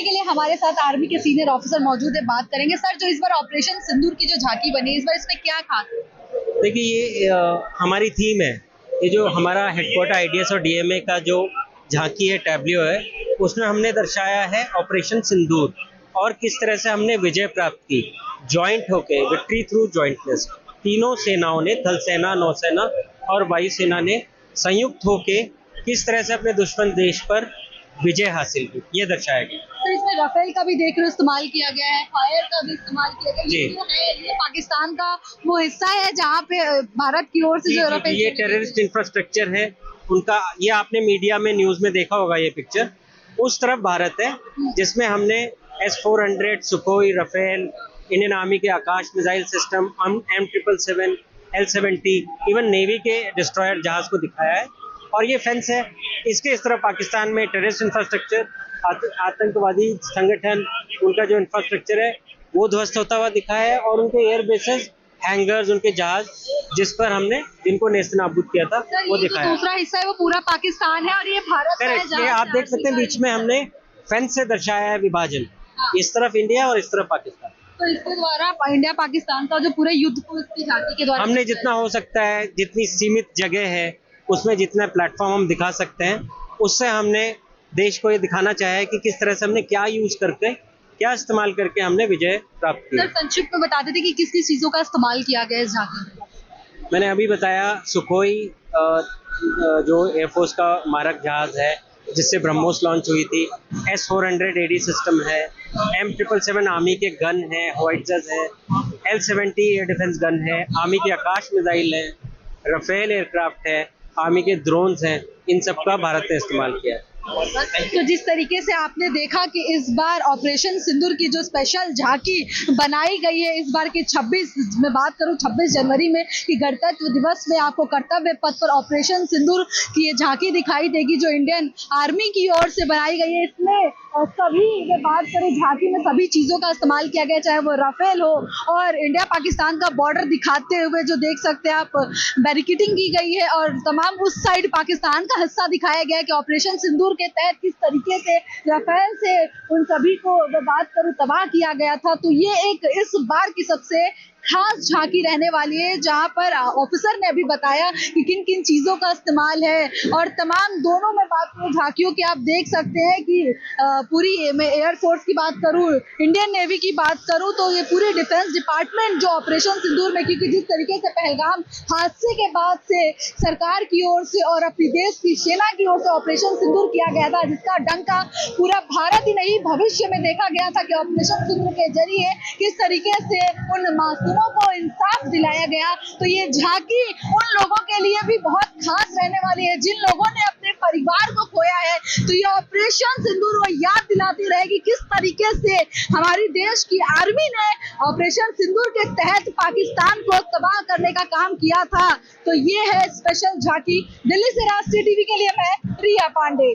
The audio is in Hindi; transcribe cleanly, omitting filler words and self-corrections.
के लिए हमारे साथ आर्मी के सीनियर ऑफिसर मौजूद है, बात करेंगे। सर, जो इस बार ऑपरेशन सिंदूर की जो झांकी बनी, इस बार इसमें क्या खास है? देखिए, ये हमारी थीम है। ये जो हमारा हेडक्वार्टर आईडीएस और डीएमए का जो झांकी है, टैब्लियो है, उसमें हमने दर्शाया है ऑपरेशन सिंदूर और किस तरह से हमने विजय प्राप्त की जॉइंट होके, विक्ट्री थ्रू जॉइंटनेस। तीनों सेनाओं ने, थल सेना, नौसेना और वायुसेना ने संयुक्त होके किस तरह से अपने दुश्मन देश पर विजय हासिल की, ये दर्शाया गया। तो इसमें राफेल का भी देख रहे हो इस्तेमाल किया गया है, फायर का भी इस्तेमाल किया गया है। जी। ये जो है, ये पाकिस्तान का वो हिस्सा है जहाँ पे भारत की ओर से जो राफेल ये टेररिस्ट इंफ्रास्ट्रक्चर है उनका। ये आपने मीडिया में, न्यूज में देखा होगा ये पिक्चर। उस तरफ भारत है जिसमें हमने S-400, Sukhoi, Rafale, Indian army के Akash missile system, M777, L-70, even navy के डिस्ट्रॉयर जहाज को दिखाया है। और ये फेंस है, इसके इस तरफ पाकिस्तान में टेररिस्ट इंफ्रास्ट्रक्चर, आतंकवादी संगठन, उनका जो इंफ्रास्ट्रक्चर है वो ध्वस्त होता हुआ दिखा है, और उनके एयर बेसेस, हैंगर्स, उनके जहाज जिस पर हमने जिनको नेस्तनाबूद किया था वो दिखाया। दूसरा हिस्सा है वो पूरा पाकिस्तान है और ये भारत का है। करेक्ट, ये आप देख सकते हैं बीच में हमने फेंस से दर्शाया है विभाजन। इस तरफ इंडिया और इस तरफ पाकिस्तान। तो इसके द्वारा इंडिया पाकिस्तान का जो पूरे युद्ध को इसकी झांकी के द्वारा हमने जितना हो सकता है, जितनी सीमित जगह है उसमें जितना प्लेटफॉर्म हम दिखा सकते हैं, उससे हमने देश को ये दिखाना चाहा है कि किस तरह से हमने क्या यूज करके, क्या इस्तेमाल करके हमने विजय प्राप्त की। सर, संक्षिप्त में बता देते कि किस किस चीजों का इस्तेमाल किया गया इस झांकी में। मैंने अभी बताया, सुखोई जो एयरफोर्स का मारक जहाज है जिससे ब्रह्मोस लॉन्च हुई थी, S-400 AD सिस्टम है, M777 आर्मी के गन है, हॉइट्जर्स है, L-70 एयर डिफेंस गन है, आर्मी के आकाश मिसाइल है, राफेल एयरक्राफ्ट है, आर्मी के ड्रोन्स हैं, इन सब का भारत ने इस्तेमाल किया है। तो जिस तरीके से आपने देखा कि इस बार ऑपरेशन सिंदूर की जो स्पेशल झांकी बनाई गई है, इस बार की 26 में बात करूं 26 जनवरी में कि गणतंत्र दिवस में आपको कर्तव्य पथ पर ऑपरेशन सिंदूर की ये झांकी दिखाई देगी जो इंडियन आर्मी की ओर से बनाई गई है। इसमें सभी, मैं बात करूं झांकी में सभी चीजों का इस्तेमाल किया गया, चाहे वो राफेल हो और इंडिया पाकिस्तान का बॉर्डर दिखाते हुए जो देख सकते हैं आप, बैरिकेडिंग की गई है और तमाम उस साइड पाकिस्तान का हिस्सा दिखाया गया है कि ऑपरेशन सिंदूर के तहत किस तरीके से राफेल से उन सभी को बात करूं तबाह किया गया था। तो ये एक इस बार की सबसे खास झांकी रहने वाली है, जहां पर ऑफिसर ने अभी बताया कि किन किन चीजों का इस्तेमाल है और तमाम दोनों में बात करूं झांकियों की, आप देख सकते हैं कि पूरी मैं एयरफोर्स की बात करूं, इंडियन नेवी की बात करूं, तो ये पूरे डिफेंस डिपार्टमेंट जो ऑपरेशन सिंदूर में, क्योंकि जिस तरीके से पहलगाम हादसे के बाद से सरकार की ओर से और अपनी देश की सेना की ओर से ऑपरेशन सिंदूर किया गया था, जिसका डंका पूरा भारत ही नहीं भविष्य में देखा गया था कि ऑपरेशन सिंदूर के जरिए किस तरीके से उन मासूमों को इंसाफ दिलाया गया। तो ये झांकी उन लोगों के लिए भी बहुत खास रहने वाली है जिन लोगों ने अपने परिवार को खोया है। तो ये ऑपरेशन सिंदूर वो याद दिलाती रहेगी किस तरीके से हमारी देश की आर्मी ने ऑपरेशन सिंदूर के तहत पाकिस्तान को तबाह करने का काम किया था। तो ये है स्पेशल झांकी। दिल्ली से राष्ट्रीय टीवी के लिए मैं रिया पांडे।